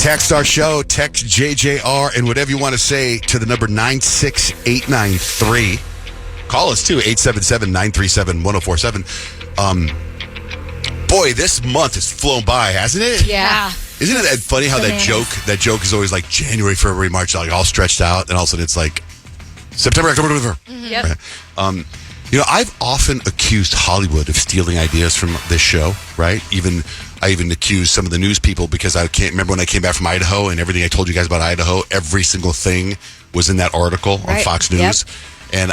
Text our show, text JJR, and whatever you want to say to the number 96893. Call us too, 877-937-1047. Boy, this month has flown by, hasn't it? Yeah. Isn't it funny how that joke is always like January, February, March, like all stretched out, and all of a sudden it's like September, October, November. Yep. I've often accused Hollywood of stealing ideas from this show, right? I even accused some of the news people because I can't remember when I came back from Idaho and everything I told you guys about Idaho, every single thing was in that article on Fox News. Yep. And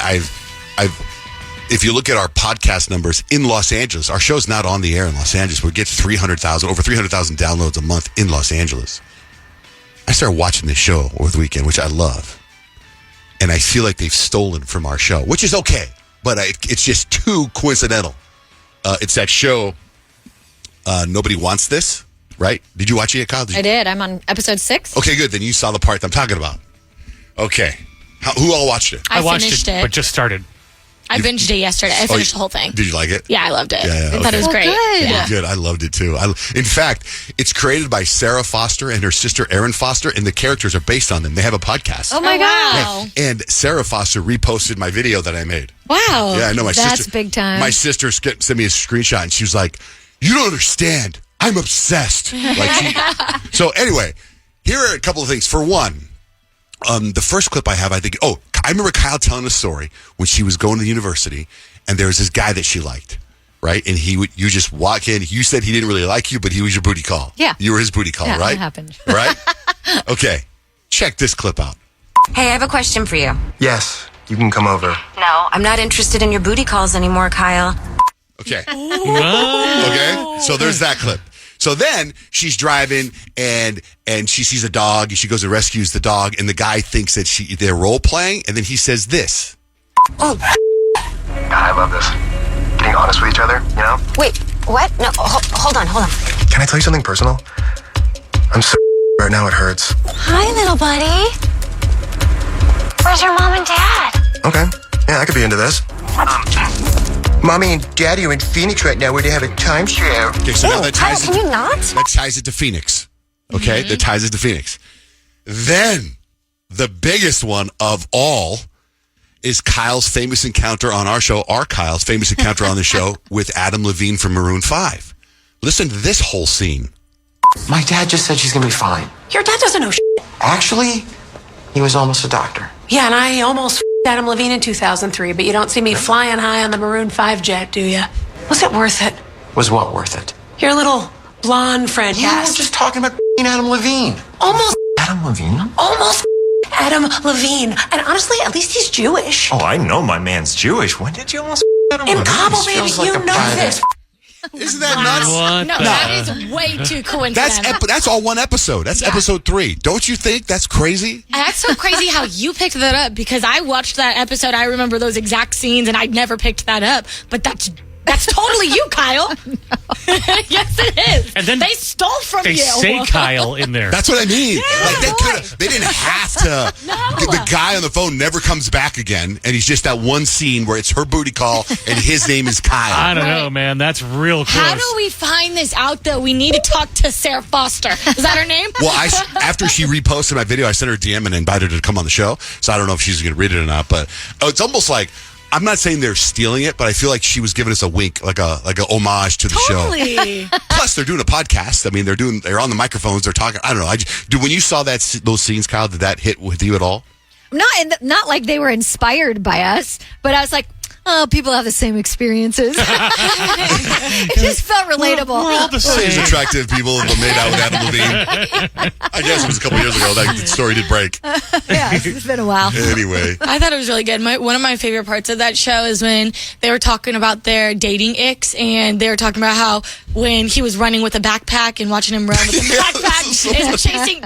if you look at our podcast numbers in Los Angeles, our show's not on the air in Los Angeles. We get over 300,000 downloads a month in Los Angeles. I started watching this show over the weekend, which I love. And I feel like they've stolen from our show, which is okay. But it's just too coincidental. It's that show, Nobody Wants This, right? Did you watch it, Kyle? I did. I'm on episode 6. Okay, good. Then you saw the part that I'm talking about. Okay. Who all watched it? I watched it, but just started. I binged it yesterday. I finished the whole thing. Did you like it? Yeah, I loved it. Yeah, I thought it was great. Good. Yeah. Good. I loved it too. In fact, it's created by Sarah Foster and her sister Erin Foster, and the characters are based on them. They have a podcast. Oh my God. Yeah. And Sarah Foster reposted my video that I made. Wow. Yeah, I know. That's big time. My sister sent me a screenshot, and she was like, "You don't understand. I'm obsessed." So anyway, here are a couple of things. For one, the first clip I have, I remember Kyle telling a story when she was going to the university, and there was this guy that she liked, right? And you just walk in. You said he didn't really like you, but he was your booty call. Yeah. You were his booty call, right? That happened. Right? Okay. Check this clip out. Hey, I have a question for you. Yes, you can come over. No, I'm not interested in your booty calls anymore, Kyle. Okay. Okay. So there's that clip. So then she's driving and she sees a dog and she goes and rescues the dog, and the guy thinks that they're role playing, and then he says this. Oh. I love this. Being honest with each other, you know? Wait, what? No, hold on. Can I tell you something personal? I'm so right now it hurts. Hi, little buddy. Where's your mom and dad? Okay. Yeah, I could be into this. Mommy and Daddy are in Phoenix right now where they have a timeshare. Okay, so now that Kyle, ties can you not? That ties it to Phoenix. Okay? That ties it to Phoenix. Then, the biggest one of all is Kyle's famous encounter on our show, Kyle's famous encounter on the show with Adam Levine from Maroon 5. Listen to this whole scene. My dad just said she's going to be fine. Your dad doesn't know shit. Actually, he was almost a doctor. Yeah, and I almost Adam Levine in 2003, but you don't see me flying high on the Maroon 5 jet, do you? Was it worth it? Was what worth it? Your little blonde friend, You were just talking about Adam Levine. Almost Adam Levine? almost Adam Levine. And honestly, at least he's Jewish. Oh, I know my man's Jewish. When did you almost Adam In Levine? Cabo, This baby, feels like you a know private- this. Isn't that nuts? No, that is way too coincidental. That's all one episode. That's episode 3. Don't you think that's crazy? That's so crazy how you picked that up, because I watched that episode. I remember those exact scenes, and I'd never picked that up. But that's totally you, Kyle. Yes, it is. And then they stole from They you. say Kyle in there. That's what I mean. Yeah, they didn't have to. The guy on the phone never comes back again, and he's just that one scene where it's her booty call, and his name is Kyle. I don't know, man. That's real close. How do we find this out, though? We need to talk to Sarah Foster. Is that her name? Well, after she reposted my video, I sent her a DM and invited her to come on the show. So I don't know if she's going to read it or not, but it's almost like, I'm not saying they're stealing it, but I feel like she was giving us a wink, like a homage to the show. Plus, they're doing a podcast. I mean, they're on the microphones. They're talking. I don't know. When you saw those scenes, Kyle, did that hit with you at all? Not like they were inspired by us, but I was like, oh, people have the same experiences. It just felt relatable. We're all the All these same. attractive people have made out with Adam Levine. I guess it was a couple years ago that story did break. Yeah, it's been a while. Anyway. I thought it was really good. One of my favorite parts of that show is when they were talking about their dating icks, and they were talking about how when he was running with a backpack and watching him run with the backpack and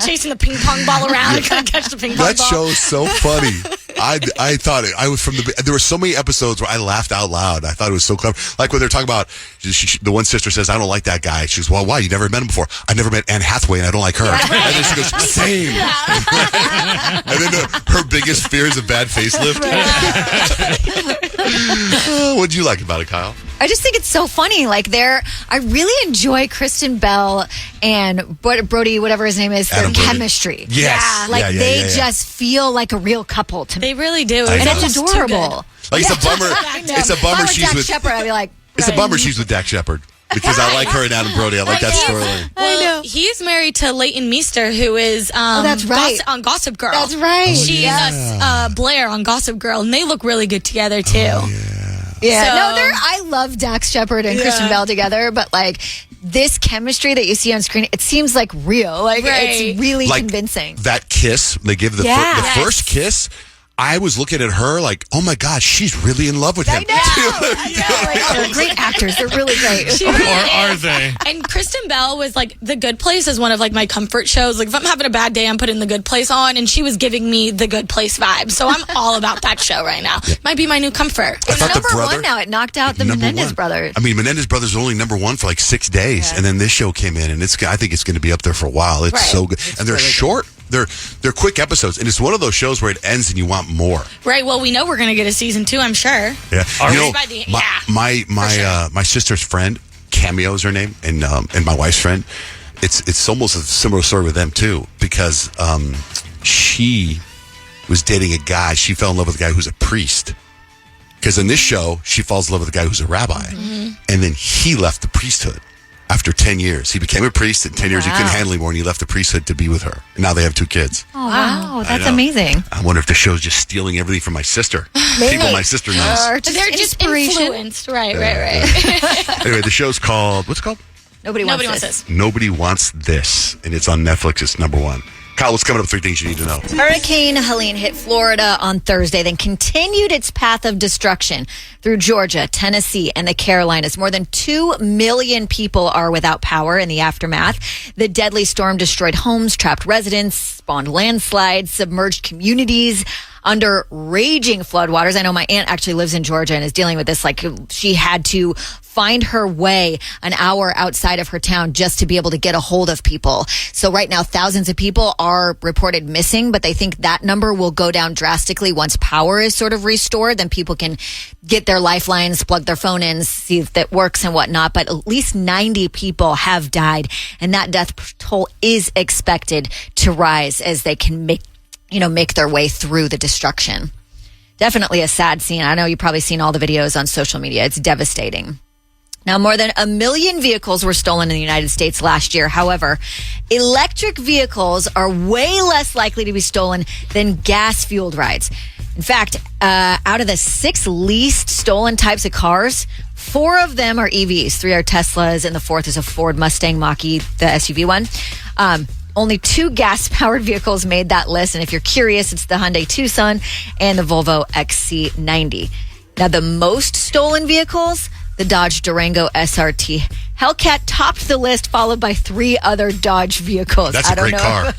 chasing the ping pong ball around and couldn't catch the ping pong ball. That show is so funny. I thought I was there were so many episodes where I laughed out loud. I thought it was so clever. Like when they're talking about the one sister says, "I don't like that guy." She goes, "Well, why? You never met him before." "I never met Anne Hathaway, and I don't like her." And then she goes, "Same." And then her biggest fear is a bad facelift. What'd you like about it, Kyle? I just think it's so funny. Like I really enjoy Kristen Bell and Brody, whatever his name is, their Adam Brody. chemistry. Yes. Like they just feel like a real couple to me. They really do. And know. it's adorable. Like it's a bummer. It's a bummer she's Jack with. Shepard, I'd be like, It's a bummer she's with Dak Shepard because I like her and Adam Brody. I like that storyline. Well, I know. He's married to Leighton Meester, who is that's right. on Gossip Girl. That's right. She's Blair on Gossip Girl, and they look really good together too. Yeah, So- no, I love Dax Shepard and Kristen Bell together, but like this chemistry that you see on screen, it seems like real. Like it's really Like, convincing. That kiss, they give the first kiss. I was looking at her like, oh my God, she's really in love with him. I know. Like, they're great actors. They're really great. Or are they? And Kristen Bell was like, The Good Place is one of like my comfort shows. Like if I'm having a bad day, I'm putting The Good Place on, and she was giving me The Good Place vibe. So I'm all about that show right now. Might be my new comfort. It's number one now. It knocked out the Menendez brothers. I mean, Menendez brothers are only number one for like 6 days, and then this show came in, and I think it's going to be up there for a while. It's so good, and they're really short. They're quick episodes, and it's one of those shows where it ends and you want more. Right. Well, we know we're going to get a season 2, I'm sure. Yeah. Yeah. My sister's friend, Cameo is her name, and my wife's friend. It's almost a similar story with them too, because she was dating a guy. She fell in love with a guy who's a priest. Because in this show, she falls in love with a guy who's a rabbi, and then he left the priesthood. After 10 years, he became a priest. In 10 years, he couldn't handle anymore, and he left the priesthood to be with her. And now they have 2 kids. Oh, wow. That's amazing. I wonder if the show's just stealing everything from my sister. People my sister knows. They're just influenced. Right. Anyway, the show's called, what's it called? Nobody wants this. Nobody Wants This. And it's on Netflix. It's number 1. Kyle, what's coming up? 3 things you need to know. Hurricane Helene hit Florida on Thursday, then continued its path of destruction through Georgia, Tennessee, and the Carolinas. More than 2 million people are without power in the aftermath. The deadly storm destroyed homes, trapped residents, spawned landslides, submerged communities under raging floodwaters. I know my aunt actually lives in Georgia and is dealing with this. Like, she had to find her way an hour outside of her town just to be able to get a hold of people. So right now, thousands of people are reported missing, but they think that number will go down drastically once power is sort of restored. Then people can get their lifelines, plug their phone in, see if that works and whatnot. But at least 90 people have died, and that death toll is expected to rise as they can make their way through the destruction. Definitely a sad scene. I know you've probably seen all the videos on social media. It's devastating. Now, more than 1 million vehicles were stolen in the United States last year. However, electric vehicles are way less likely to be stolen than gas-fueled rides. In fact, out of the 6 least stolen types of cars, 4 of them are EVs. 3 are Teslas, and the 4th is a Ford Mustang Mach-E, the SUV one. Only 2 gas-powered vehicles made that list. And if you're curious, it's the Hyundai Tucson and the Volvo XC90. Now, the most stolen vehicles, the Dodge Durango SRT Hellcat topped the list, followed by 3 other Dodge vehicles. That's a great car.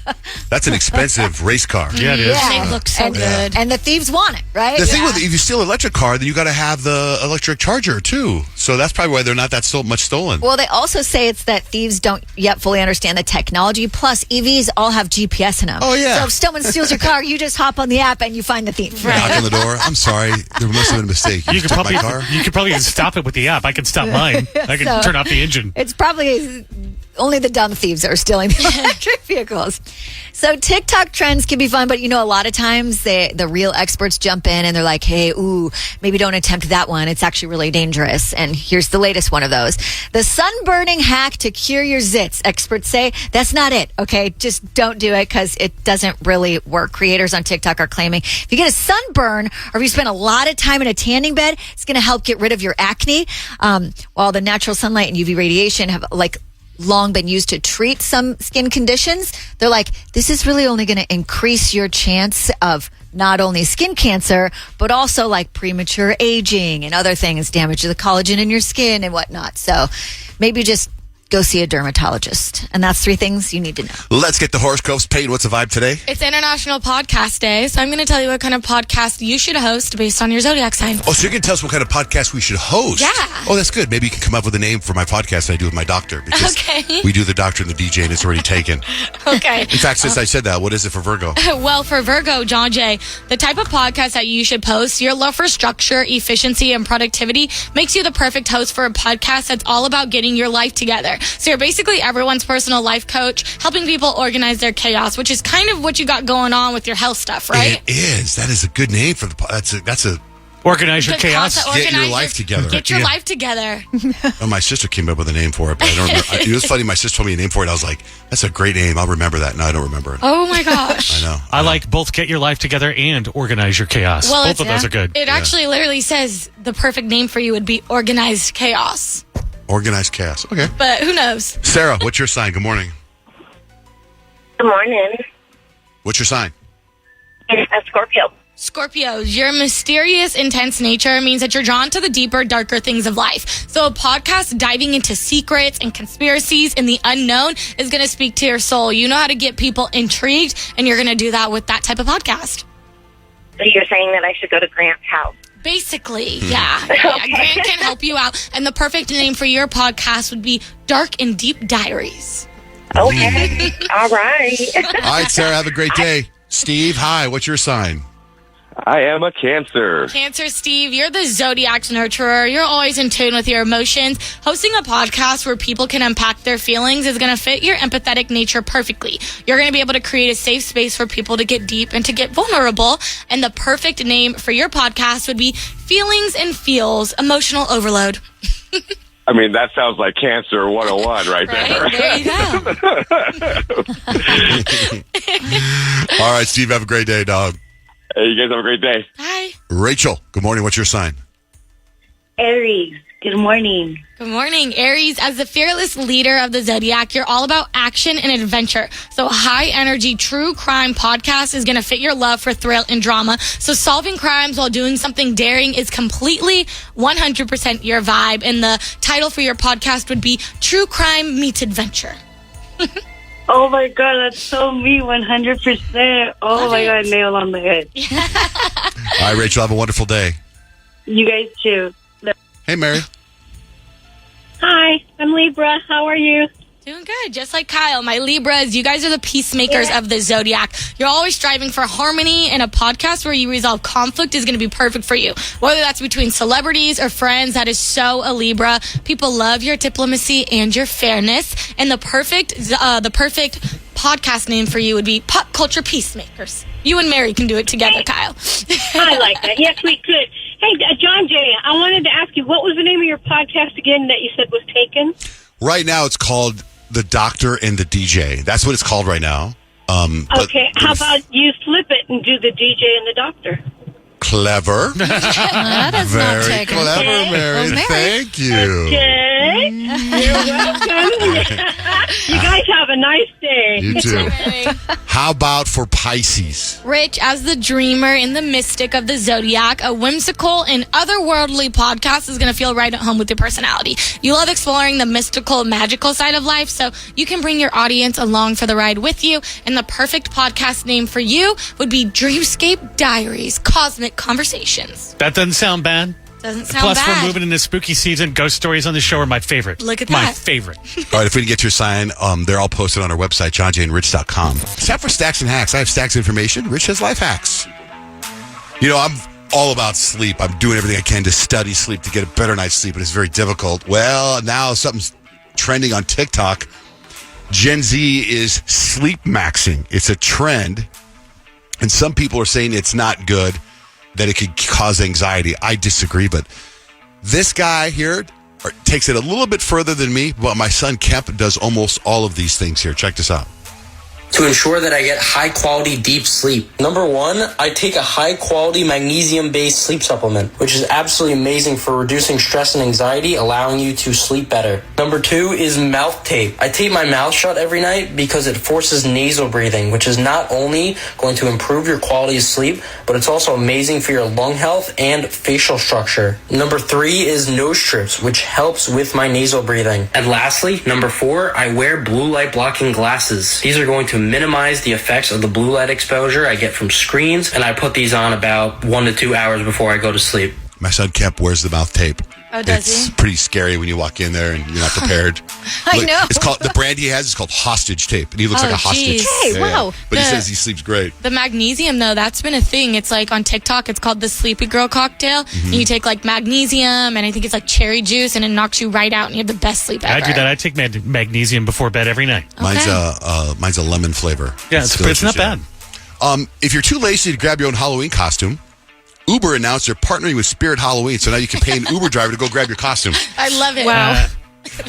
That's an expensive race car. Yeah, it is. Yeah. They look so good. And the thieves want it, right? The thing with, if you steal an electric car, then you got to have the electric charger too. So that's probably why they're not that much stolen. Well, they also say it's that thieves don't yet fully understand the technology. Plus, EVs all have GPS in them. Oh, yeah. So if someone steals your car, you just hop on the app and you find the thief. Knock on the door. I'm sorry. There must have been a mistake. You could took probably my car. you could probably stop it with the app. I can stop mine. I can turn off the engine. It's probably only the dumb thieves that are stealing the electric vehicles. So TikTok trends can be fun, but a lot of times the real experts jump in and they're like, hey, maybe don't attempt that one. It's actually really dangerous. And here's the latest one of those. The sunburning hack to cure your zits. Experts say that's not it, okay? Just don't do it because it doesn't really work. Creators on TikTok are claiming if you get a sunburn or if you spend a lot of time in a tanning bed, it's going to help get rid of your acne. While the natural sunlight and UV radiation have long been used to treat some skin conditions, they're like, this is really only going to increase your chance of not only skin cancer, but also like premature aging and other things, damage to the collagen in your skin and whatnot. So maybe just go see a dermatologist. And that's 3 things you need to know. Let's get the horoscopes. Peyton, what's the vibe today? It's International Podcast Day, so I'm going to tell you what kind of podcast you should host based on your zodiac sign. Oh, so you're going to tell us what kind of podcast we should host? Yeah. Oh, that's good. Maybe you can come up with a name for my podcast that I do with my doctor. Because Okay. we do the doctor and the DJ, and it's already taken. Okay. In fact, since I said that, what is it for Virgo? Well, for Virgo, John Jay, the type of podcast that you should post, your love for structure, efficiency, and productivity makes you the perfect host for a podcast that's all about getting your life together. So you're basically everyone's personal life coach, helping people organize their chaos, which is kind of what you got going on with your health stuff, right? It is. That is a good name for the that's a Organize your The chaos. concept- get your organize life together. Get your Yeah. life together. Oh, my sister came up with a name for it, but I don't remember. It was funny. My sister told me a name for it. I was like, that's a great name. I'll remember that. No, I don't remember it. Oh my gosh. I know. I like both get your life together and organize your chaos. Well, Both of those are good. It actually literally says the perfect name for you would be organized chaos. Organized chaos. Okay. But who knows? Sarah, what's your sign? Good morning. Good morning. What's your sign? A Scorpio. Scorpios, your mysterious, intense nature means that you're drawn to the deeper, darker things of life. So a podcast diving into secrets and conspiracies and the unknown is going to speak to your soul. You know how to get people intrigued, and you're going to do that with that type of podcast. So you're saying that I should go to Grant's house? Basically, yeah. Grant can help you out. And the perfect name for your podcast would be Dark and Deep Diaries. Okay. All right. All right, Sarah, have a great day. Steve, hi. What's your sign? I am a Cancer. Cancer Steve, you're the zodiac's nurturer. You're always in tune with your emotions. Hosting a podcast where people can unpack their feelings is going to fit your empathetic nature perfectly. You're going to be able to create a safe space for people to get deep and to get vulnerable. And the perfect name for your podcast would be Feelings and Feels, Emotional Overload. I mean, that sounds like Cancer 101 right there. Right? There you go. All right, Steve, have a great day, dog. Hey, you guys have a great day. Hi. Rachel, good morning. What's your sign? Aries. Good morning. Good morning, Aries. As the fearless leader of the Zodiac, you're all about action and adventure. So high energy true crime podcast is going to fit your love for thrill and drama. So solving crimes while doing something daring is completely 100% your vibe. And the title for your podcast would be True Crime Meets Adventure. Oh my God, that's so me, 100%. Oh Love my it. God, nail on the head. All right, Rachel, have a wonderful day. You guys too. Hey, Mary. Hi, I'm Libra. How are you? Doing good. Just like Kyle, my Libras, you guys are the peacemakers of the Zodiac. You're always striving for harmony, and a podcast where you resolve conflict is going to be perfect for you. Whether that's between celebrities or friends, that is so a Libra. People love your diplomacy and your fairness. And the perfect podcast name for you would be Pop Culture Peacemakers. You and Mary can do it together, Kyle. I like that. Yes, we could. Hey, John Jay, I wanted to ask you, what was the name of your podcast again that you said was taken? Right now, it's called The Doctor and the DJ. That's what it's called right now. Okay, how about you flip it and do the DJ and the doctor? Clever. That is not Very taken. clever, Okay. Mary. Well, Mary. Thank you. Okay. You're welcome. You guys have a nice day. You too. Mary. How about for Pisces? Rich, as the dreamer and the mystic of the Zodiac, a whimsical and otherworldly podcast is going to feel right at home with your personality. You love exploring the mystical, magical side of life, so you can bring your audience along for the ride with you. And the perfect podcast name for you would be Dreamscape Diaries, Cosmic Conversations. That doesn't sound bad. Doesn't sound Plus, bad. we're moving into spooky season. Ghost stories on the show are my favorite. Look at my that. favorite. All right, if we can get your sign, they're all posted on our website, johnjaneandrich.com. Except for Stacks and Hacks. I have Stacks information. Rich has life hacks. You know, I'm all about sleep. I'm doing everything I can to study sleep, to get a better night's sleep, and it's very difficult. Well, now something's trending on TikTok. Gen Z is sleep maxing. It's a trend, and some people are saying it's not good, that it could cause anxiety. I disagree, but this guy here takes it a little bit further than me, but my son Kemp does almost all of these things here. Check this out. to ensure that I get high quality deep sleep. Number 1, I take a high quality magnesium based sleep supplement, which is absolutely amazing for reducing stress and anxiety, allowing you to sleep better. Number 2 is mouth tape. I tape my mouth shut every night because it forces nasal breathing, which is not only going to improve your quality of sleep, but it's also amazing for your lung health and facial structure. Number 3 is nose strips, which helps with my nasal breathing. And lastly, number 4, I wear blue light blocking glasses. These are going to minimize the effects of the blue light exposure I get from screens, and I put these on about 1 to 2 hours before I go to sleep. My son Kemp wears the mouth tape. Oh, does It's he? pretty scary when you walk in there and you're not prepared. I know. It's called, the brand he has is called hostage tape, and he looks Oh, like a hostage. geez. Hey, wow. But he The- says he sleeps great. The magnesium, though, that's been a thing. It's like on TikTok, it's called the Sleepy Girl cocktail. And you take like magnesium, and I think it's like cherry juice, and it knocks you right out, and you have the best sleep ever. I do that. I take magnesium before bed every night. Mine's a lemon flavor. Yeah, it's delicious, not bad. If you're too lazy to grab your own Halloween costume, Uber announced they're partnering with Spirit Halloween, so now you can pay an Uber driver to go grab your costume. I love it. Wow.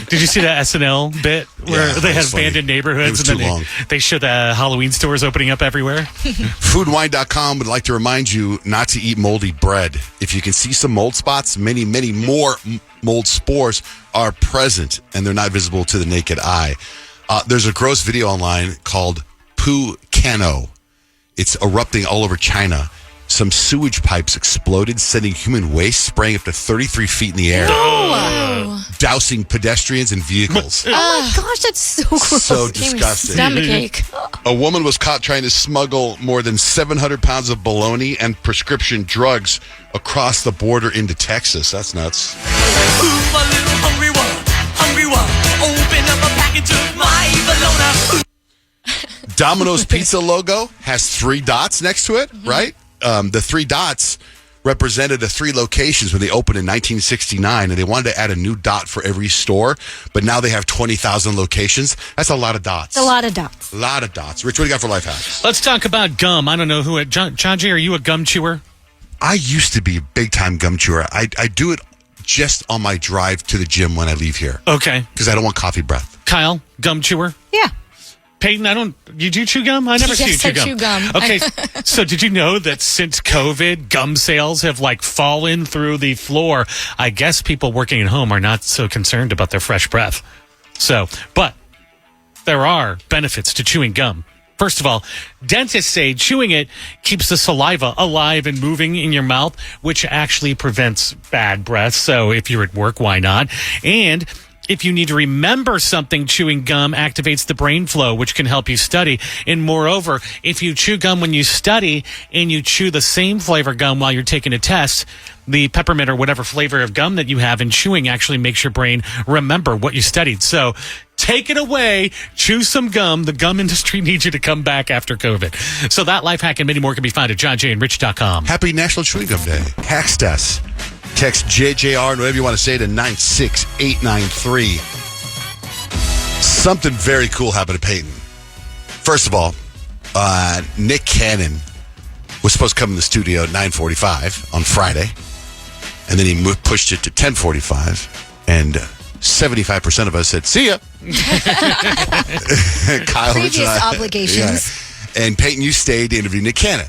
Did you see that SNL bit where Yeah, they that had was funny. abandoned neighborhoods It was and too then long. they show the Halloween stores opening up everywhere? Foodwine.com would like to remind you not to eat moldy bread. If you can see some mold spots, many more mold spores are present, and they're not visible to the naked eye. There's a gross video online called Poo Cano. It's erupting all over China. Some sewage pipes exploded, sending human waste spraying up to 33 feet in the air, dousing pedestrians and vehicles. Oh my gosh, that's so gross. So Gave me disgusting. stomachache. A woman was caught trying to smuggle more than 700 pounds of bologna and prescription drugs across the border into Texas. That's nuts. Domino's Pizza logo has 3 dots next to it, right? The 3 dots represented the 3 locations when they opened in 1969, and they wanted to add a new dot for every store, but now they have 20,000 locations. That's a lot of dots. A lot of dots. A lot of dots. Rich, what do you got for life hacks? Let's talk about gum. I don't know who. John J., are you a gum chewer? I used to be a big-time gum chewer. I do it just on my drive to the gym when I leave here Okay. because I don't want coffee breath. Kyle, gum chewer? Yeah. Peyton, you do chew gum? I never see you Yes, chew I gum. chew gum. Okay, so did you know that since COVID, gum sales have fallen through the floor? I guess people working at home are not so concerned about their fresh breath. So, but there are benefits to chewing gum. First of all, dentists say chewing it keeps the saliva alive and moving in your mouth, which actually prevents bad breath. So if you're at work, why not? And if you need to remember something, chewing gum activates the brain flow, which can help you study. And moreover, if you chew gum when you study and you chew the same flavor gum while you're taking a test, the peppermint or whatever flavor of gum that you have in chewing actually makes your brain remember what you studied. So take it away. Chew some gum. The gum industry needs you to come back after COVID. So that life hack and many more can be found at johnjandrich.com. Happy National Chewing Gum Day. Text us. Text JJR and whatever you want to say to 96893. Something very cool happened to Peyton. First of all, Nick Cannon was supposed to come in the studio at 9:45 on Friday, and then he pushed it to 10:45, and 75% of us said, see ya. Kyle, Rich, Previous and I- obligations. Yeah. And Peyton, you stayed to interview Nick Cannon.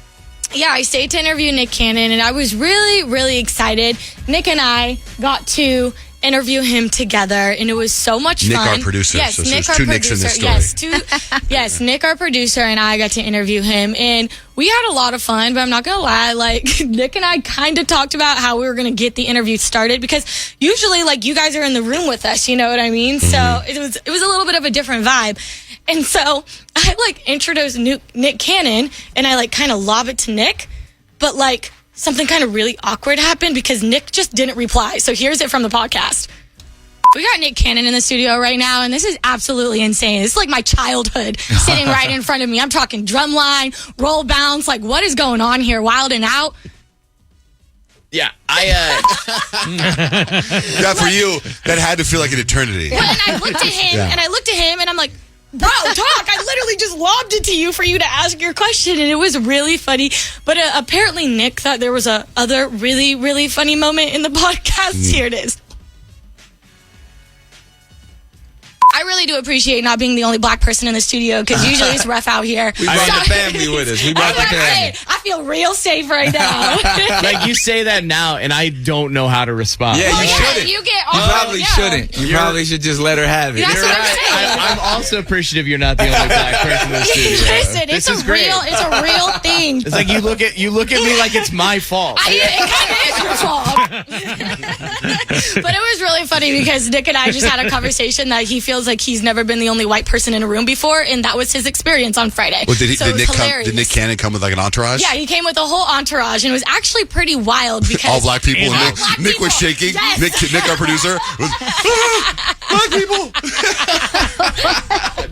Yeah, I stayed to interview Nick Cannon, and I was really, really excited. Nick and I got to interview him together, and it was so much Nick, fun. our producer. Yes, So Nick, there's our 2 producer. Nicks in this story. Yes, Nick, our producer, and I got to interview him, and we had a lot of fun. But I'm not gonna lie, like Nick and I kind of talked about how we were gonna get the interview started because usually, like you guys are in the room with us, you know what I mean? So it was a little bit of a different vibe. And so I introduced Nick Cannon, and I kind of lob it to Nick. But something kind of really awkward happened because Nick just didn't reply. So here's it from the podcast. We got Nick Cannon in the studio right now, and this is absolutely insane. This is like my childhood sitting right in front of me. I'm talking drumline, roll bounce. What is going on here? Wild and out. Yeah, Yeah, for you, that had to feel like an eternity. Well, and I looked at him, and I'm like, bro, talk. I literally just lobbed it to you for you to ask your question, and it was really funny. But apparently Nick thought there was a other really, really funny moment in the podcast. Here it is. I really do appreciate not being the only black person in the studio because usually it's rough out here. We brought the family with us. We brought the family. I feel real safe right now. Like, you say that now, and I don't know how to respond. Yeah, you shouldn't. You get You probably shouldn't. You probably should just let her have it. That's You're what I'm right. saying. I'm also appreciative you're not the only black person in the studio. Listen, This it's is a great. real thing. It's like you look at me like it's my fault. It kind of is your fault. But it was really funny because Nick and I just had a conversation that he feels like he's never been the only white person in a room before, and that was his experience on Friday. Well, did So it was hilarious. Nick Cannon come with like an entourage? Yeah, he came with a whole entourage, and it was actually pretty wild because all black people. All And black Nick was people. shaking. Yes. Nick, our producer, was black people.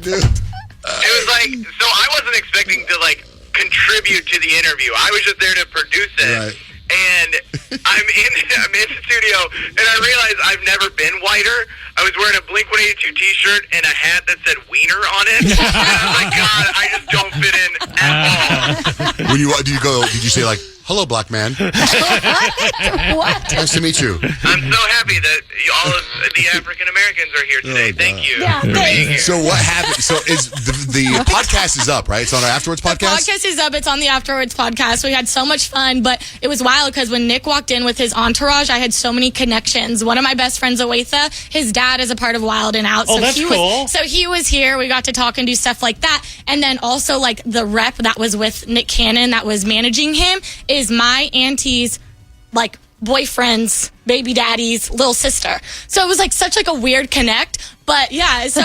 Dude. It was like, so I wasn't expecting to like contribute to the interview. I was just there to produce it. Right. And I'm in the studio, and I realized I've never been whiter. I was wearing a Blink-182 T-shirt and a hat that said Wiener on it. And I was like, God, I just don't fit in at all. When did you say like, hello, black man? What? Nice to meet you. I'm so happy that all of the African Americans are here today. Thank you for being here. So what happened? So is the podcast is up, right? It's on our Afterwards podcast? The podcast is up. It's on the Afterwards podcast. We had so much fun, but it was wild because when Nick walked in with his entourage, I had so many connections. One of my best friends, Owaitha, his dad is a part of Wild and Out. Oh, that's cool. So he was here. We got to talk and do stuff like that. And then also like the rep that was with Nick Cannon that was managing him is my auntie's like boyfriend's baby daddy's little sister. So it was like such like a weird connect. But yeah, so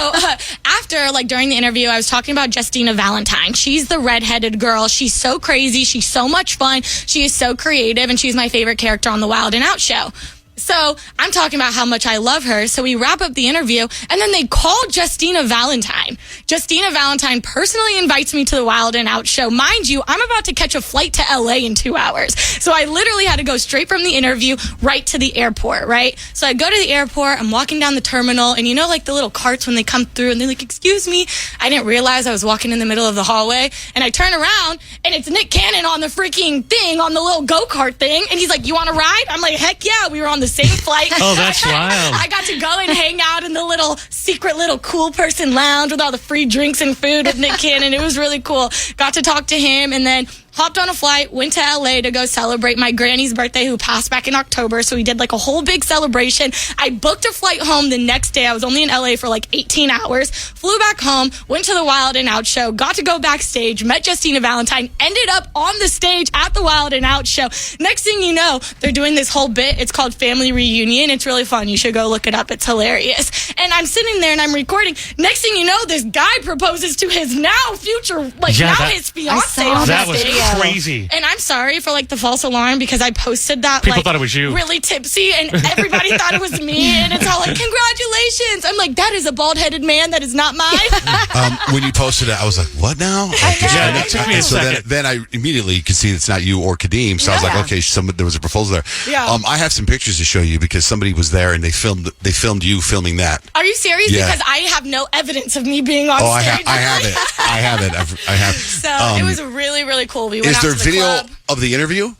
after like during the interview, I was talking about Justina Valentine. She's the redheaded girl. She's so crazy. She's so much fun. She is so creative, and she's my favorite character on the Wild and Out show. So I'm talking about how much I love her. So we wrap up the interview, and then they call Justina Valentine. Justina Valentine personally invites me to the Wild and Out show. Mind you, I'm about to catch a flight to LA in 2 hours. So I literally had to go straight from the interview right to the airport, right? So I go to the airport, I'm walking down the terminal, and you know like the little carts when they come through, and they're like, excuse me. I didn't realize I was walking in the middle of the hallway, and I turn around, and it's Nick Cannon on the freaking thing, on the little go-kart thing, and he's like, you want to ride? I'm like, heck yeah, we were on the same flight. Oh, that's wild. I got to go and hang out in the little secret little cool person lounge with all the free drinks and food with Nick Cannon. It was really cool. Got to talk to him, and then hopped on a flight, went to LA to go celebrate my granny's birthday who passed back in October. So we did like a whole big celebration. I booked a flight home the next day. I was only in LA for like 18 hours. Flew back home, went to the Wild and Out show, got to go backstage, met Justina Valentine, ended up on the stage at the Wild and Out show. Next thing you know, they're doing this whole bit. It's called Family Reunion. It's really fun. You should go look it up. It's hilarious. And I'm sitting there and I'm recording. Next thing you know, this guy proposes to his now future, like his fiance on that the was stage. crazy. And I'm sorry for like the false alarm because I posted that People like thought it was you. really tipsy, and everybody thought it was me, and it's all like congratulations. I'm like, that is a bald-headed man, that is not mine. When you posted it, I was like, what now? Yeah, it took me a so second. then I immediately could see it's not you or Kadeem. So I was like, okay, there was a proposal there. Yeah. I have some pictures to show you because somebody was there and they filmed you filming that. Are you serious? Yeah. Because I have no evidence of me being on stage. I have it. I have. So it was really, really cool. We went Is out there to the video club. of the interview?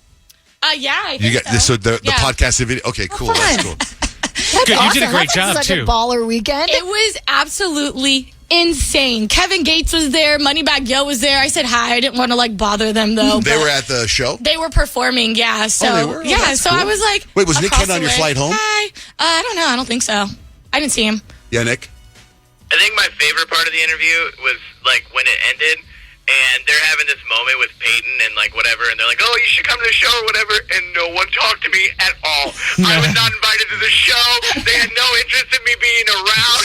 Yeah, I You think got so. the Yeah. podcast video. Okay, cool. That's cool. Good, you did a great job Such too. a baller weekend. It was absolutely insane. Kevin Gates was there. Moneybag Yo was there. I said hi. I didn't want to like bother them though. They but were at the show. They were performing. Yeah. So they were? Oh, yeah. that's So cool. I was like, Wait, was Nick across Cannon on the your way. flight home? Hi. I don't know. I don't think so. I didn't see him. Yeah, Nick. I think my favorite part of the interview was like when it ended and they're having this moment with Peyton and like whatever, and they're like, oh, you should come to the show or whatever, and no one talked to me at all. I was not invited to the show. They had no interest in me being around.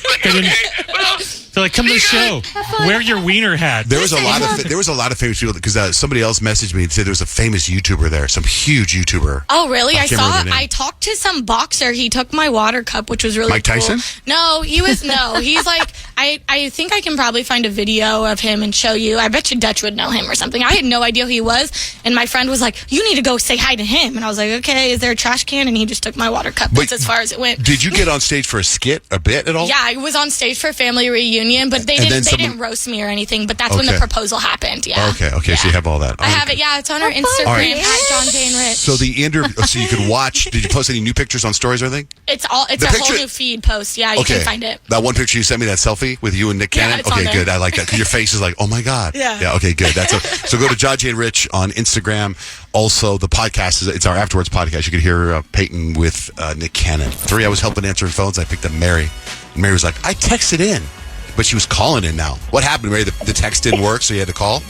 Like, okay, well, They're like, come to the show. Wear your wiener hat. There was a lot of famous people because somebody else messaged me and said there was a famous YouTuber there, some huge YouTuber. Oh, really? I can't remember saw. their name. I talked to some boxer. He took my water cup, which was really Mike cool. Tyson? No, he was no. He's like I think I can probably find a video of him and show you. I bet you Dutch would know him or something. I had no idea who he was, and my friend was like, "You need to go say hi to him." And I was like, "Okay, is there a trash can?" And he just took my water cup. That's as far as it went. Did you get on stage for a bit at all? Yeah, I was on stage for Family Reunion. opinion, but they didn't roast me or anything. But that's when the proposal happened. Yeah. Okay. Yeah. So you have all that. I have it. Yeah, it's on our Instagram at John Jay and Rich. So the interview. So you could watch. Did you post any new pictures on stories or anything? It's a whole new feed post. Yeah, you can find it. That one picture you sent me, that selfie with you and Nick Cannon. It's okay, on there. good. I like that because your face is like, oh my god. Yeah. Okay, good. So go to John Jay and Rich on Instagram. Also, the podcast it's our afterwards podcast. You could hear Peyton with Nick Cannon. 3, I was helping answering phones. I picked up Mary. And Mary was like, I texted in, but she was calling in now. What happened, Mary? The text didn't work, so you had to call?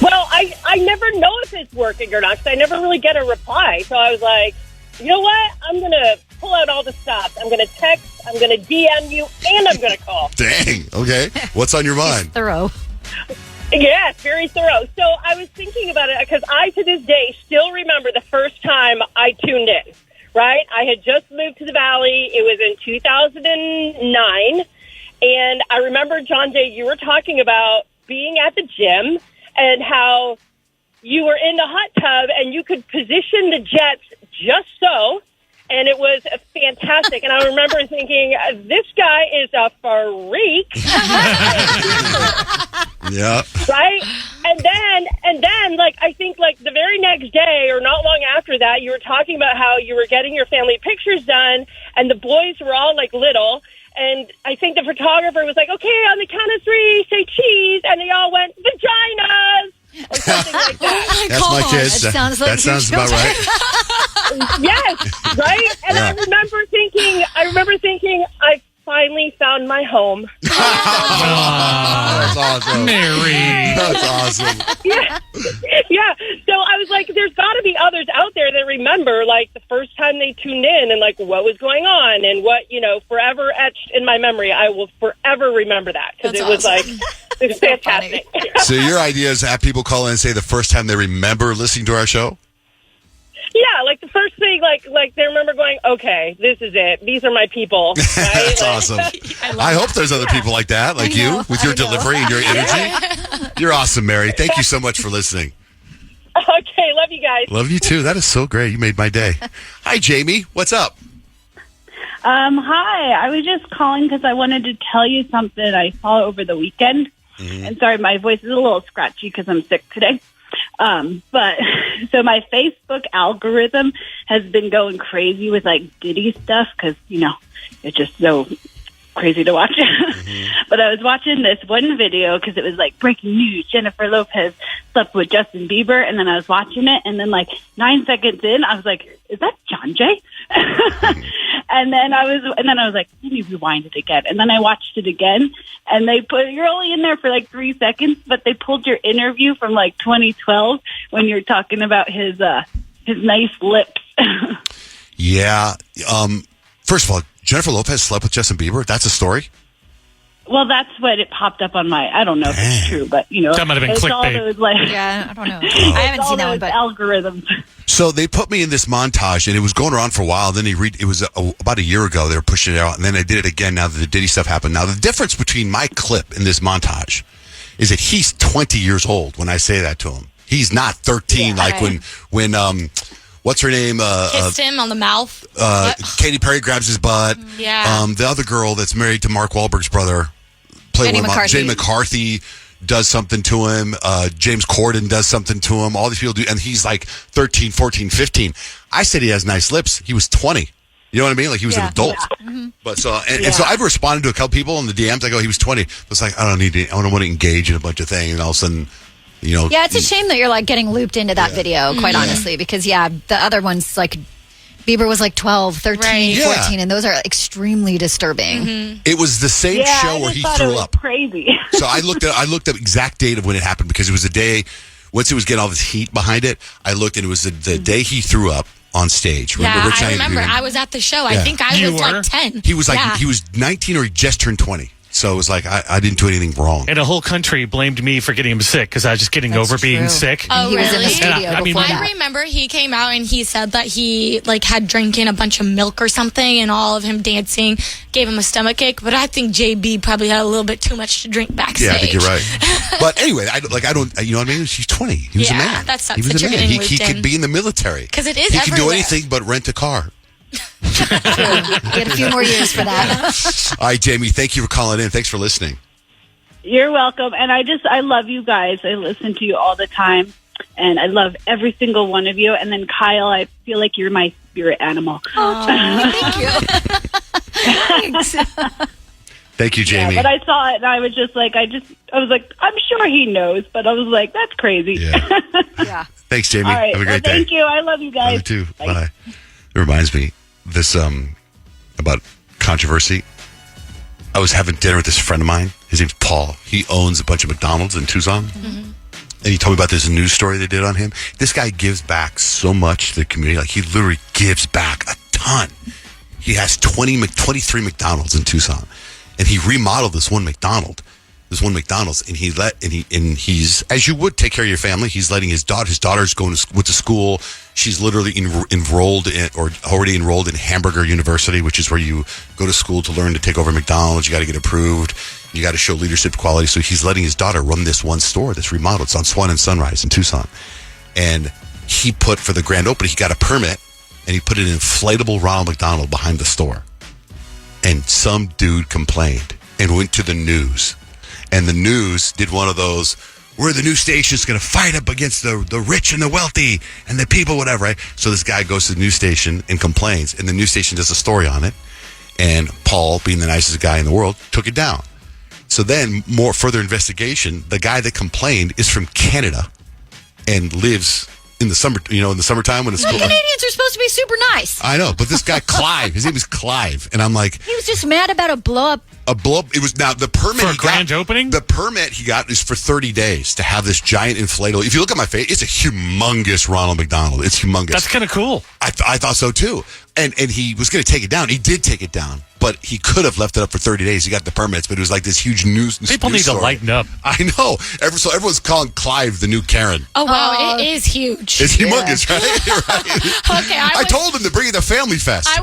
Well, I never know if it's working or not because I never really get a reply. So I was like, you know what? I'm going to pull out all the stops. I'm going to text, I'm going to DM you, and I'm going to call. Dang. Okay. What's on your mind? Thorough. Yes, very thorough. So I was thinking about it because I, to this day, still remember the first time I tuned in, right? I had just moved to the Valley. It was in 2009. And I remember, John Jay, you were talking about being at the gym and how you were in the hot tub and you could position the jets just so. And it was fantastic. And I remember thinking, this guy is a freak. Yeah. Right? And then, like, I think, like, the very next day or not long after that, you were talking about how you were getting your family pictures done and the boys were all, like, little. And I think the photographer was like, okay, on the count of 3, say cheese. And they all went, vaginas. Or something like that. That's my kids. That sounds about right. Yes, right? And I remember thinking, I finally found my home. That's awesome. Mary. That's awesome. Yeah. So I was like, there's got to be others out there that remember, like, the first time they tuned in and, like, what was going on and what, forever etched in my memory. I will forever remember that because it was like, it was fantastic. So your idea is to have people call in and say the first time they remember listening to our show? Yeah, like the first thing, like they remember going, okay, this is it. These are my people. Right? That's awesome. I hope there's other people like that, like you, with your delivery and your energy. You're awesome, Mary. Thank you so much for listening. Okay, love you guys. Love you too. That is so great. You made my day. Hi, Jamie. What's up? Hi. I was just calling because I wanted to tell you something I saw over the weekend. Mm-hmm. And sorry, my voice is a little scratchy because I'm sick today. But so my Facebook algorithm has been going crazy with like Diddy stuff because, it's just so crazy to watch. Mm-hmm. But I was watching this one video because it was like breaking news. Jennifer Lopez slept with Justin Bieber. And then I was watching it. And then like 9 seconds in, I was like, is that John Jay? And then I was like, let me rewind it again. And then I watched it again and you're only in there for like 3 seconds, but they pulled your interview from like 2012 when you're talking about his nice lips. Yeah. First of all, Jennifer Lopez slept with Justin Bieber. That's a story. Well, that's what it popped up on I don't know if it's true, but that might have been clickbait. Yeah, I don't know. I haven't seen that one, but algorithms. So they put me in this montage, and it was going around for a while. Then it was about a year ago. They were pushing it out, and then they did it again. Now that the Diddy stuff happened. Now the difference between my clip and this montage is that he's 20 years old. When I say that to him, he's not 13 when what's her name? Kissed him on the mouth. Katy Perry grabs his butt. Yeah. The other girl that's married to Mark Wahlberg's brother, Jenny McCarthy, does something to him. James Corden does something to him. All these people do, and he's like 13, 14, 15. I said he has nice lips. He was 20. You know what I mean? Like he was an adult. Yeah. Mm-hmm. But so I've responded to a couple people in the DMs. I go, he was 20. It's like I don't want to engage in a bunch of things, and all of a sudden. Yeah, it's a shame that you're like getting looped into that video, quite honestly, because the other ones like Bieber was like 12, 13, 14, and those are extremely disturbing. Mm-hmm. It was the same show where he threw up. Crazy. So I looked up exact date of when it happened because it was the day once it was getting all this heat behind it. I looked and it was the day he threw up on stage. Remember, Rich I remember. I was at the show. Yeah. I think I was like 10. He was he was 19 or he just turned 20. So it was like, I didn't do anything wrong. And a whole country blamed me for getting him sick because I was just getting over being sick. Oh, he really? was in the studio I remember he came out and he said that he had drinking a bunch of milk or something and all of him dancing gave him a stomachache. But I think JB probably had a little bit too much to drink backstage. Yeah, I think you're right. But anyway, I don't, you know what I mean? He's 20. He was a man. That sucks. He was a man. He could be in the military. Because it is He everywhere. can do anything but rent a car. Get a few more years for that. All right, Jamie, thank you for calling in. Thanks for listening. You're welcome. And I love you guys. I listen to you all the time. And I love every single one of you. And then Kyle, I feel like you're my spirit animal. Oh, thank you. Thanks. Thank you, Jamie. Yeah, but I saw it and I was just like, I was like, I'm sure he knows, but I was like, that's crazy. Yeah. Thanks, Jamie. All right. Have a great day. Thank you. I love you guys. Love you too. Bye. It reminds me this about controversy. I was having dinner with this friend of mine. His name's Paul. He owns a bunch of McDonald's in Tucson. Mm-hmm. And he told me about this news story they did on him. This guy gives back so much to the community. Like, he literally gives back a ton. He has 23 McDonald's in Tucson. And he remodeled this one McDonald's, and he's, as you would take care of your family, he's letting his daughter's going to school. She's literally already enrolled in Hamburger University, which is where you go to school to learn to take over McDonald's. You got to get approved. You got to show leadership quality. So he's letting his daughter run this one store that's remodeled. It's on Swan and Sunrise in Tucson. And he put, for the grand opening, he got a permit, and he put an inflatable Ronald McDonald behind the store. And some dude complained and went to the news. And the news did one of those, we're the news station's going to fight up against the rich and the wealthy and the people, whatever, right? So this guy goes to the news station and complains, and the news station does a story on it. And Paul, being the nicest guy in the world, took it down. So then, more further investigation, the guy that complained is from Canada and lives in the summer, in the summertime when it's cool. Canadians are supposed to be super nice. I know, but this guy, Clive, his name is Clive. And I'm like... He was just mad about a blow-up. It was now the permit for a grand opening. The permit he got is for 30 days to have this giant inflatable. If you look at my face, it's a humongous Ronald McDonald. It's humongous. That's kind of cool. I thought so too. And he was going to take it down. He did take it down, but he could have left it up for 30 days. He got the permits, but it was like this huge news. People need to lighten up. I know. So everyone's calling Clive the new Karen. Oh wow, it is huge. It's humongous, right? Right. Okay, I told him to bring it to Family Fest. I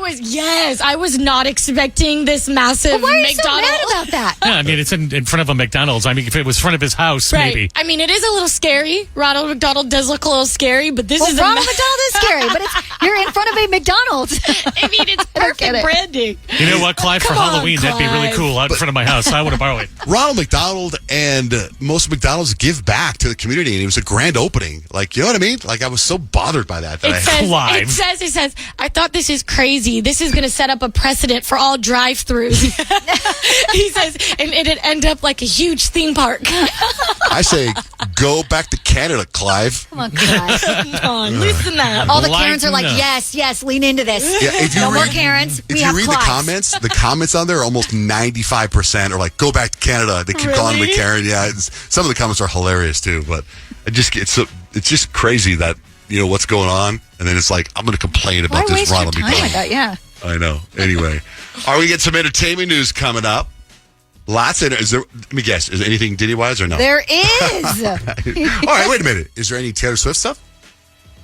was not expecting this massive But why are you McDonald's. so mad about that? Yeah, I mean, it's in front of a McDonald's. I mean, if it was in front of his house, Right. maybe. I mean, it is a little scary. Ronald McDonald does look a little scary, but this is Ronald McDonald is scary, but you're in front of a McDonald's. I mean, it's perfect branding. You know what, Clive? For Halloween, that'd be really cool out in front of my house. I want to borrow it. Ronald McDonald and most McDonald's give back to the community, and it was a grand opening. Like, you know what I mean? Like, I was so bothered by that. It says, I thought this is crazy. This is going to set up a precedent for all drive-thrus. He says, and it'd end up like a huge theme park. I say, go back to Canada, Clive. Come on, Clive. Come on, loosen up. All the Karens are like, yes, lean into this. Yeah, no more Karens. If you read the comments on there, almost 95% are like, go back to Canada. They keep calling me Karen. Yeah, some of the comments are hilarious too, but it's just crazy that, what's going on, and then it's like, I'm going to complain about this Ronald McDonald. Yeah. I know. Anyway, we get some entertainment news coming up. Lots of let me guess. Is there anything Diddy-wise or no? There is. All right, wait a minute. Is there any Taylor Swift stuff?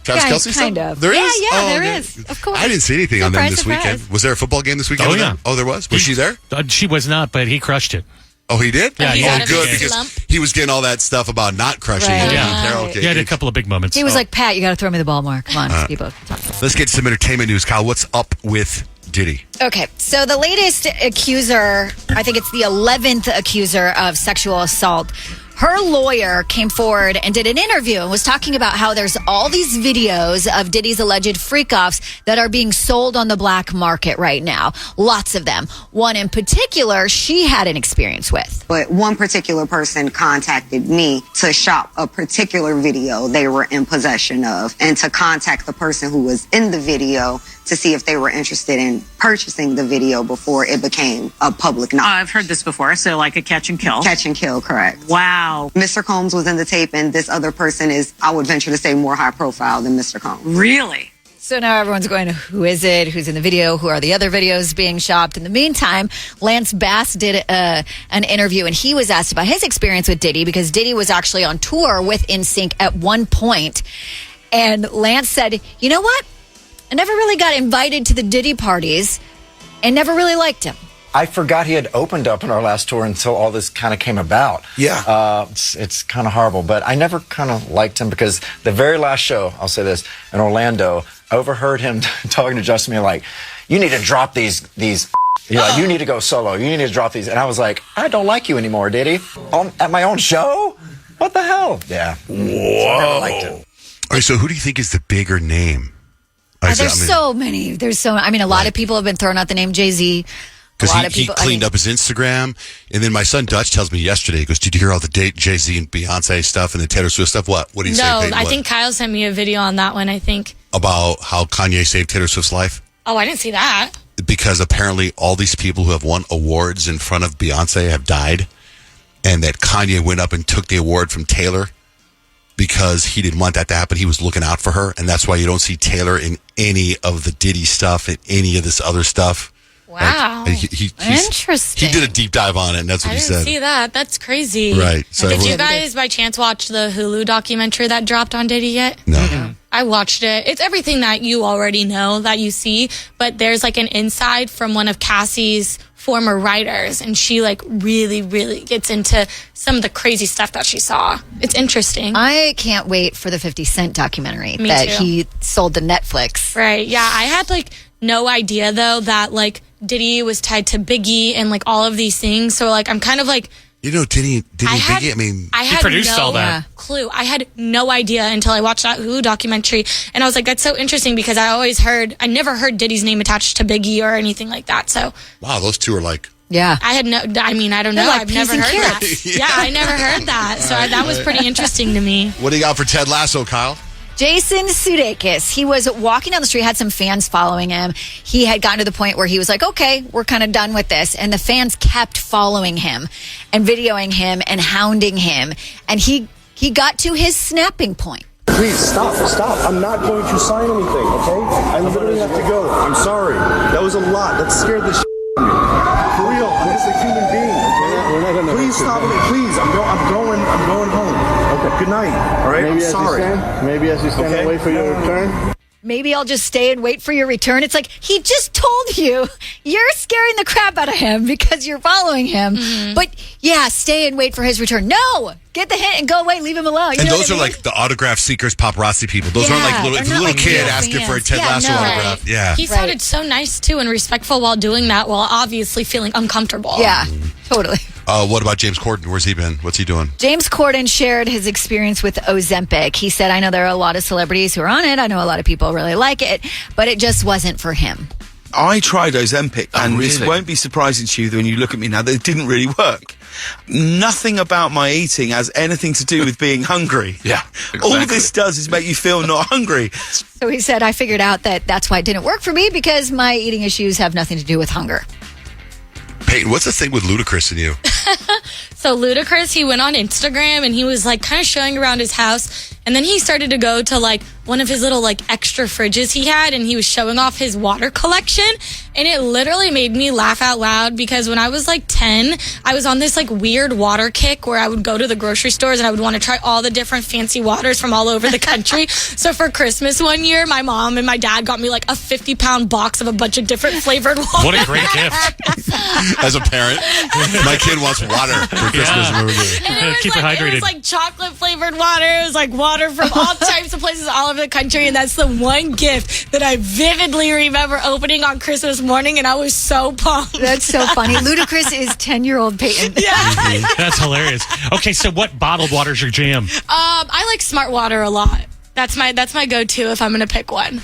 Travis Kelce kind stuff? Of. There is? Yeah, there is. Of course. I didn't see anything on them this weekend. Was there a football game this weekend? Oh, yeah. Oh, there was? Was she there? She was not, but he crushed it. Oh, he did? Yeah, good, because he was getting all that stuff about not crushing it. Yeah. He had a couple of big moments. He was like, Pat, you got to throw me the ball more. Come on, keep up. Let's get some entertainment news. Kyle, what's up with Diddy? Okay, so the latest accuser, I think it's the 11th accuser of sexual assault, her lawyer came forward and did an interview and was talking about how there's all these videos of Diddy's alleged freak-offs that are being sold on the black market right now. Lots of them. One in particular, she had an experience with. But one particular person contacted me to shop a particular video they were in possession of and to contact the person who was in the video to see if they were interested in purchasing the video before it became a public knowledge. I've heard this before, so like a catch and kill. Catch and kill, correct. Wow. Mr. Combs was in the tape, and this other person is, I would venture to say, more high profile than Mr. Combs. Really? So now everyone's going, who is it? Who's in the video? Who are the other videos being shopped? In the meantime, Lance Bass did an interview, and he was asked about his experience with Diddy because Diddy was actually on tour with NSYNC at one point. And Lance said, you know what? I never really got invited to the Diddy parties and never really liked him. I forgot he had opened up in our last tour until all this kind of came about. Yeah. It's kind of horrible, but I never kind of liked him because the very last show, I'll say this, in Orlando, overheard him talking to Justin Bieber like, you need to drop these you need to go solo. You need to drop these. And I was like, I don't like you anymore, did he? At my own show? What the hell? Yeah. Whoa. So I never liked him. All right, so who do you think is the bigger name? There's so many. A lot of people have been throwing out the name Jay-Z. Because he cleaned up his Instagram. And then my son Dutch tells me yesterday, he goes, did you hear all the Jay-Z and Beyonce stuff and the Taylor Swift stuff? What do you say, Peyton? I think Kyle sent me a video on that one, I think. About how Kanye saved Taylor Swift's life? Oh, I didn't see that. Because apparently all these people who have won awards in front of Beyonce have died. And that Kanye went up and took the award from Taylor because he didn't want that to happen. He was looking out for her. And that's why you don't see Taylor in any of the Diddy stuff and any of this other stuff. Wow. Interesting. He did a deep dive on it, and that's what he said. I didn't see that. That's crazy. Right. So did you guys, by chance, watch the Hulu documentary that dropped on Diddy yet? No. Mm-hmm. I watched it. It's everything that you already know that you see, but there's like an inside from one of Cassie's former writers, and she like really, really gets into some of the crazy stuff that she saw. It's interesting. I can't wait for the 50 Cent documentary that he sold to Netflix. Right. Yeah. I had like no idea though that like Diddy was tied to Biggie and like all of these things. So like I'm kind of like, Diddy Biggie, I had produced all that. Clue. I had no idea until I watched that Hulu documentary, and I was like, "That's so interesting," because I never heard Diddy's name attached to Biggie or anything like that. So, wow, those two are like, yeah. I don't know. Like I've never heard that. Yeah, I never heard that. So that was pretty interesting to me. What do you got for Ted Lasso, Kyle? Jason Sudeikis, he was walking down the street, had some fans following him. He had gotten to the point where he was like, okay, we're kind of done with this. And the fans kept following him and videoing him and hounding him. And he got to his snapping point. Please, stop. I'm not going to sign anything, okay? I literally have to go. I'm sorry. That was a lot. That scared the shit out of me. For real, I'm just a human being, okay? We're not gonna please stop it. Please, I'm going home. Okay, good night. All right, I'm sorry. Maybe as you stand and wait for your return. Maybe I'll just stay and wait for your return. It's like, he just told you you're scaring the crap out of him because you're following him. Mm-hmm. But yeah, stay and wait for his return. No, get the hint and go away. Leave him alone. And those are like the autograph seekers, paparazzi people. Those aren't like little kid asking for a Ted Lasso autograph. Right. Yeah. He sounded so nice too and respectful while doing that, while obviously feeling uncomfortable. Yeah, totally. What about James Corden? Where's he been? What's he doing? James Corden shared his experience with Ozempic. He said, I know there are a lot of celebrities who are on it. I know a lot of people really like it, but it just wasn't for him. I tried Ozempic, and this won't be surprising to you when you look at me now, that it didn't really work. Nothing about my eating has anything to do with being hungry. Yeah, exactly. All this does is make you feel not hungry. So he said, I figured out that's why it didn't work for me, because my eating issues have nothing to do with hunger. Peyton, what's the thing with Ludacris and you? So Ludacris, he went on Instagram and he was like kind of showing around his house. And then he started to go to like one of his little like extra fridges he had, and he was showing off his water collection. And it literally made me laugh out loud, because when I was like 10, I was on this like weird water kick where I would go to the grocery stores and I would want to try all the different fancy waters from all over the country. So for Christmas one year, my mom and my dad got me like a 50-pound box of a bunch of different flavored waters. What a great gift. As a parent, my kid wants water for Christmas. And Keep it hydrated. It was like chocolate flavored water. It was like water from all types of places all over the country. And that's the one gift that I vividly remember opening on Christmas morning, and I was so pumped. That's so funny. Ludacris is 10-year-old Peyton. Yeah. That's hilarious. Okay, so what bottled water's your jam? I like Smart Water a lot. That's my go-to if I'm going to pick one.